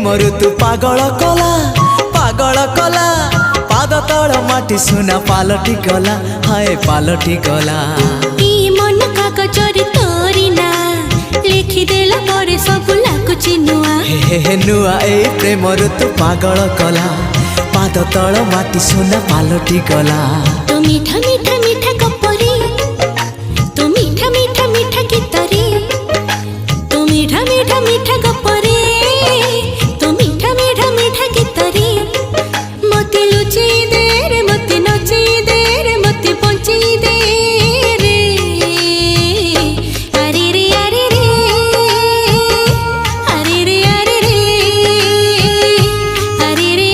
प्रेम ऋतु पागल कला पाद तल माटी सुना पालटी गला हाय पालटी गला मन कागजर तोरी ना लिखिदेला परे सब लाଗୁଛି नुआ हे नुआ ए प्रेम ऋतु पागल कला पाद तल माटी सुना पालटी गला तो मीठा मीठा